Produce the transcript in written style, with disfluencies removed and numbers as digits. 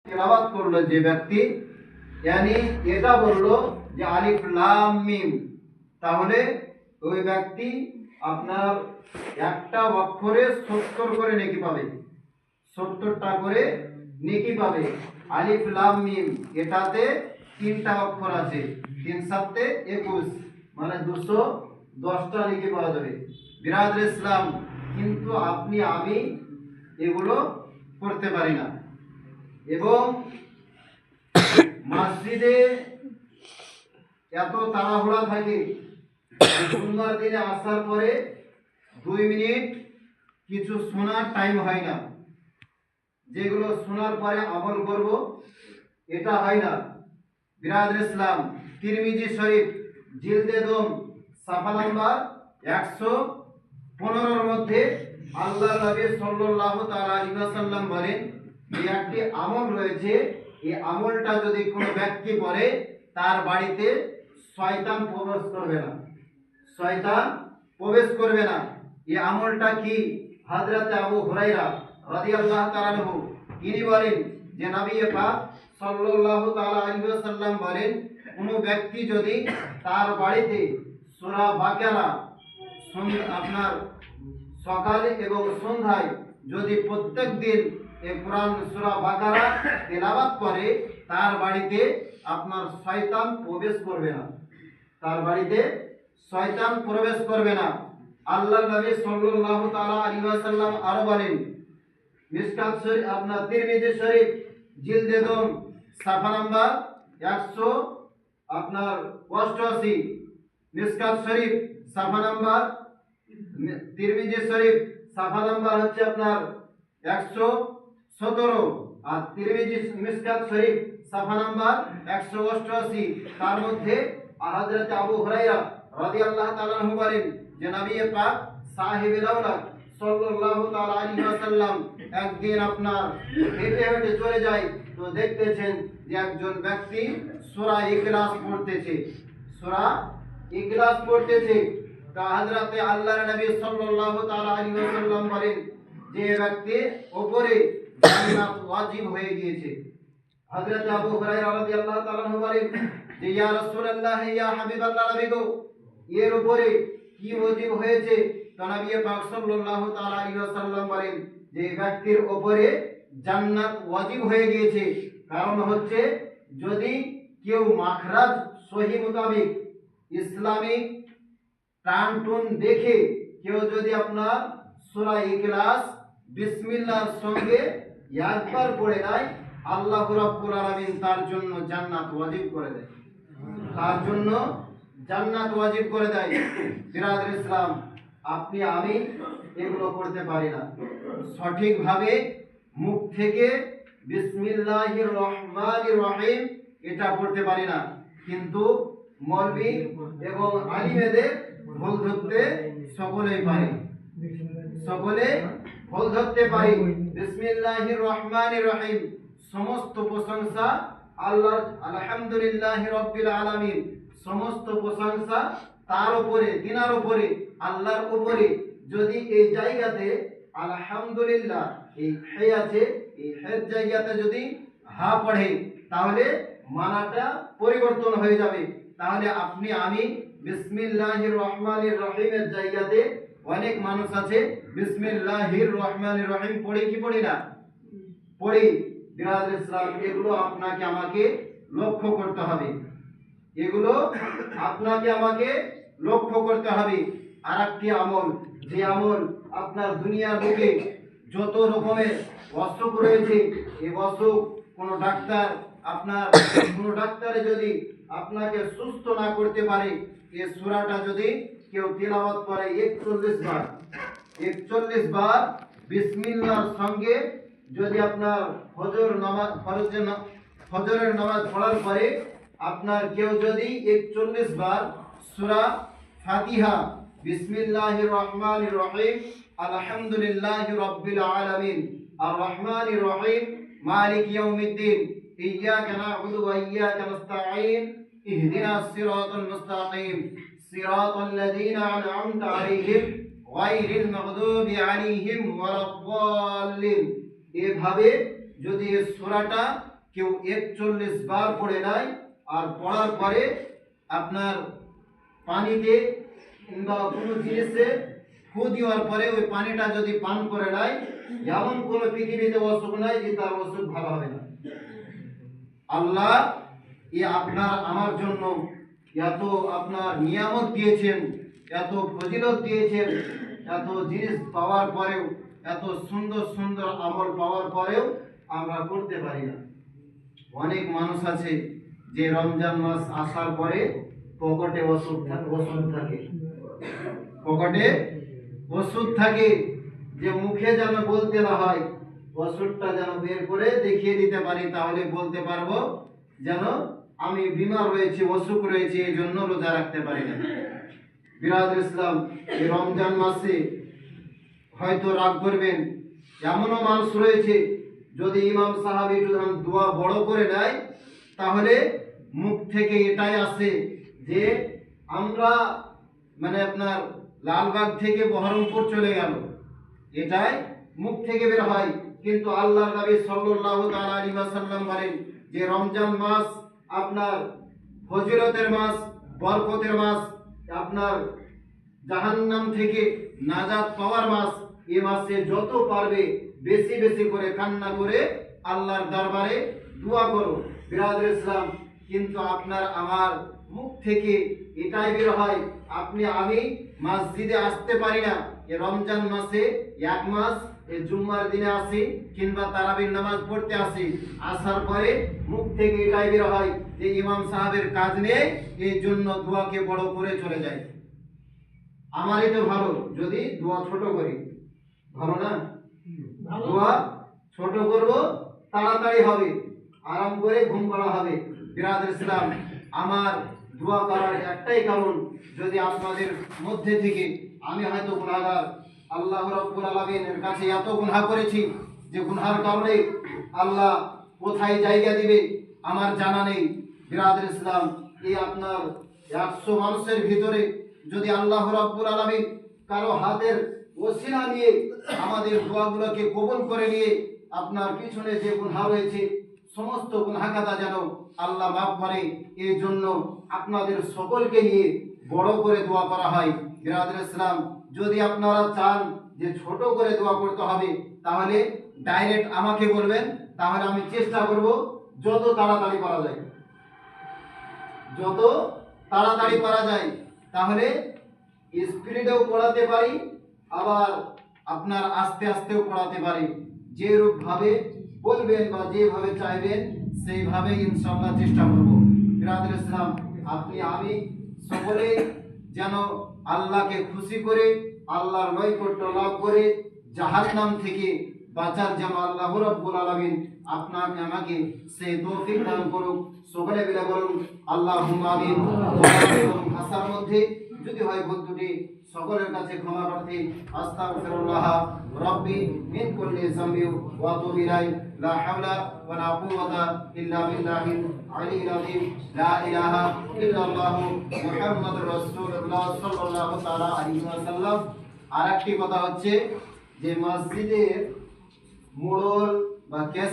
তেলাওয়াত করলো যে ব্যক্তি, यानी এটা বললো যে আলিফ লাম মিম, তাহলে ওই ব্যক্তি আপনার একটা অক্ষরে 70 করে নেকি পাবে, 70টা করে নেকি পাবে। আলিফ লাম মিম এটাতে 3টা অক্ষর আছে, 3 7 21, মানে 210টা নেকি পাওয়া যাবে। বিরাদর ইসলাম, কিন্তু আপনি আমি এগুলো করতে পারি না। এবং মসজিদে এত তাড়াহুড়া থাকে, জুমার দিনে আসার পরে 2 মিনিট কিছু শোনার টাইম হয় না, যেগুলো শোনার পরে আমল করব এটা হয় না। বিরাদর ইসলাম, তিরমিজি শরীফ জিলদে দম সাফা নাম্বার 115 মধ্যে আল্লাহ নবী সাল্লাল্লাহু তাআলা আলাইহি ওয়াসাল্লাম বলেন যে একটি আমল রয়েছে, এই আমলটা যদি কোনো ব্যক্তি করে তার বাড়িতে শয়তান প্রবেশ করবে না, শয়তান প্রবেশ করবে না। এই আমলটা কি? হযরত আবু হুরায়রা রাদিয়াল্লাহু তাআলা আনহু তিনি বলেন যে নবী পাক সাল্লাল্লাহু তাআলা আলাইহি ওয়াসাল্লাম বলেন, কোনো ব্যক্তি যদি তার বাড়িতে সূরা বাকারা আপনার সকালে এবং সন্ধ্যায় যদি প্রত্যেক দিন এই কোরআন সূরা বাকারা তেলাওয়াত করে, তার বাড়িতে আপনার শয়তান প্রবেশ করবে না, তার বাড়িতে শয়তান প্রবেশ করবে না। আল্লাহর নবী সাল্লাল্লাহু তাআলা আলাইহি ওয়াসাল্লাম আরো বলেন, মিশকাত শরীফ আপনার তিরমিজি শরীফ জিলদে দম সাফা নাম্বার 100 আপনার 88, মিশকাত শরীফ সাফা নাম্বার তিরমিজি শরীফ সাফা নাম্বার হচ্ছে আপনার 117, আর তিরমিজি মিশকাত শরীফ সাফা নাম্বার 188। তার মধ্যে হযরত আবু হুরায়রা রাদিয়াল্লাহু তাআলা আনহু বলেন যে নবী পাক সাহেবে দাওলাত সাল্লাল্লাহু তাআলা আলাইহি ওয়াসাল্লাম একদিন আপনার হেঁটে হেঁটে চলে যায়, তো দেখতেছেন যে একজন ব্যক্তি সূরা ইখলাস পড়তেছে, সূরা ইখলাস পড়তেছে। তা হযরতে আল্লাহর নবী সাল্লাল্লাহু তাআলা আলাইহি ওয়াসাল্লাম বলেন যে ব্যক্তির উপরে জান্নাত ওয়াজিব হয়ে গিয়েছে। হযরত আবু হুরায়রা রাদিয়াল্লাহু তাআলা আনহু বলেন যে ইয়া রাসূলুল্লাহ, ইয়া হাবিবাল্লাহ, নবী গো, এর উপরে কি ওয়াজিব হয়েছে? তো নবী পাক সাল্লাল্লাহু তাআলা আলাইহি ওয়াসাল্লাম বলেন যে ব্যক্তির উপরে জান্নাত ওয়াজিব হয়ে গিয়েছে। কারণ হচ্ছে যদি কেউ মাখরাজ সহি মোতাবেক ইসলামিক টানটুন দেখে কেউ যদি আপনার সূরা ইখলাস বিসমিল্লাহর সঙ্গে একবার পড়ে দেয়, আল্লাহ রাব্বুল আলামিন তার জন্য জান্নাত ওয়াজিব করে দেয়, তার জন্য জান্নাত ওয়াজিব করে দেয়। বিরাদর ইসলাম, আপনি আমি এগুলো করতে পারি না, সঠিকভাবে মুখ থেকে বিসমিল্লাহির রহমানির রহিম এটা পড়তে পারি না, কিন্তু মৌলভী এবং আলিমেদের ভুল ধরতে সকলেই পারে, সকলে ভুল ধরতে পারি। বিসমিল্লাহির রহমানির রহিম, সমস্ত প্রশংসা আল্লাহর, আলহামদুলিল্লাহি রাব্বিল আলামিন, সমস্ত প্রশংসা তার উপরে, তিনার উপরে, আল্লাহর উপরে। যদি এই জায়গাতে আলহামদুলিল্লাহ এই হে আছে, এই হের জায়গাতে যদি হা পড়ে তাহলে মানাটা পরিবর্তন হয়ে যাবে। তাহলে আপনি আমি বিসমিল্লাহির রহমানির রহিমের জায়গাতে অনেক মানুষ আছে বিসমিল্লাহির রহমানির রহিম পড়ি কি পড়ি না? পড়ি। বিরাদর ইসলাম, এগুলো আপনাকে আমাকে লক্ষ্য করতে হবে, এগুলো আপনাকে আমাকে লক্ষ্য করতে হবে। আর একটি আমল, যে আমল আপনার দুনিয়ার বুকে যত রকমের অসুখ রয়েছে, এই অসুখ কোনো ডাক্তার কোনো ডাক্তারে যদি আপনাকে সুস্থ না করতে পারে, এই সূরাটা যদি কেউ তিলাওয়াত করে 41 বার বিসমিল্লাহর সঙ্গে, যদি আপনার ফজরের নামাজ পড়ার পরে আপনার কেউ যদি 41 বার সূরা ফাতিহা বিসমিল্লাহির রহমানির রহিম, আলহামদুলিল্লাহি রাব্বিল আলামিন, আর রহমানির রহিম, মালিক ইয়াউমিদ্দিন, ইয়্যাকা না'বুদু ওয়া ইয়্যাকা নাস্তাঈন, ইহদিনাস সিরাতাল মুস্তাকিম, সিরাতাল লাযীনা আন'আমতা আলাইহিম গায়রিল মাগদুবি আলাইহিম ওয়ালাদ-দাল্লিন। এভাবে যদি এই সূরাটা কেউ 41 বার পড়ে নেয় আর পড়ার পরে আপনার পানিতে কিংবা কোনো জিনিসে ফু দেওয়ার পরে ওই পানিটা যদি পান করে নেয়, এমন কোনো পৃথিবীতে অসুখ নাই যে তার অসুখ ভালো হবে না। আল্লাহ আপনার আমার জন্য এত আপনার নিয়ামত দিয়েছেন, এত ফজিলত দিয়েছেন, এত জিনিস পাওয়ার পরেও, এত সুন্দর সুন্দর আমল পাওয়ার পরেও আমরা করতে পারি না। অনেক মানুষ আছে যে রমজান মাস আসার পরে পকেটে ওষুধ থাকে, পকেটে ওষুধ থাকে, যে মুখে যেন বলতে না হয়, ওষুধটা যেন বের করে দেখিয়ে দিতে পারি, তাহলে বলতে পারবো যেন আমি বিমার রয়েছে, অসুখ রয়েছে, এই জন্য রোজা রাখতে পারি না। বিরাদর ইসলাম, এই রমজান মাসে হয়তো রাগ করবেন, এমনও মানুষ রয়েছে যদি ইমাম সাহাব একটু দোয়া বড় করে নেয় তাহলে মুখ থেকে এটাই আসে যে আমরা মানে আপনার লালবাগ থেকে বহরমপুর চলে গেল, এটাই মুখ থেকে বের হয়। কিন্তু আল্লাহর নবী সাল্লাল্লাহু তাআলা আলাইহি ওয়াসাল্লাম বলেন যে রমজান মাস আপনার ফজিলতের মাস, বরকতের মাস, আপনার জাহান্নাম থেকে নাজাত পাওয়ার মাস। এই মাসে যত পারবে বেশি বেশি করে কান্না করে আল্লাহর দরবারে দোয়া করো। বিরাদর ইসলাম, কিন্তু আপনার আমার মুখ থেকে এটাই বের হয়, আপনি আমি মসজিদে আসতে পারি না। এই রমজান মাসে এক মাস এই জুম্মার দিনে আসি কিংবা তারাবির নামাজ পড়তে আসি, আসার পরে মুখ থেকে এটাই বের হয় যে ইমাম সাহেবের কাজ নেই, এই জন্য দোয়াকে বড় করে চলে যায়। আমারই তো ভালো যদি দোয়া ছোট করি, ভালো না? দোয়া ছোট করব, তাড়াতাড়ি হবে, আরাম করে ঘুম করা হবে। বিরাদর ইসলাম, আমার দোয়া করার একটাই কারণ, যদি আপনাদের মধ্যে থেকে আমি হয়তো গুনাহগার, আল্লাহ রাব্বুল আলামিনের কাছে এত গুনাহ করেছি যে গুনাহের কারণে আল্লাহ কোথায় জায়গা দিবে আমার জানা নেই। বিরাদর ইসলাম, এই আপনার 100 মানুষের ভিতরে যদি আল্লাহ রাব্বুল আলামিন কারো হাতের ওসিলা নিয়ে আমাদের দোয়াগুলোকে কবুল করে নিয়ে আপনার পিছনে যে গুনাহ রয়েছে সমস্ত গুনাহখাতা যেন আল্লাহ মাফ করে, এই জন্য আপনাদের সকলকে নিয়ে বড় করে দোয়া করা হয়। বিরাদর ইসলাম, যদি আপনারা চান যে ছোট করে দোয়া করতে হবে তাহলে ডাইরেক্ট আমাকে বলবেন, তাহলে আমি চেষ্টা করব যত তাড়াতাড়ি করা যায়, যত তাড়াতাড়ি করা যায়, তাহলে স্পিডেও পড়াতে পারি, আবার আপনার আস্তে আস্তেও পড়াতে পারি। যে রূপ ভাবে বলবেন বা যেভাবে চাইবেন সেইভাবে ইনশাআল্লাহ চেষ্টা করব। বিরাদর ইসলাম, আপনি আমি সকলেই যেন আল্লাহকে খুশি করে আল্লাহর নৈকট্য লাভ করে জাহান্নাম থেকে বাঁচার যেন আল্লাহ রাব্বুল আলামিন আপনাকে আমাকে সেই তৌফিক দান করুক। সকলে মিলে বলুন আল্লাহুম্মা আমিন। ভাষার মধ্যে যদি হয় ভুল ত্রুটি সকলের কাছে ক্ষমা প্রার্থী। আস্তাগফিরুল্লাহ রাব্বি মিন কুল্লি যামবি ওয়া আতুবু ইলাইহি। লা হাওলা ওয়া লা কুওয়াতা ইল্লা বিল্লাহিল আলিয়্যিল আযীম। লা ইলাহা ইল্লাল্লাহু মুহাম্মাদুর রাসূলুল্লাহ সাল্লাল্লাহু তাআলা আলাইহি ওয়াসাল্লাম। আরেকটি কথা হচ্ছে যে মসজিদের মোড়ল বা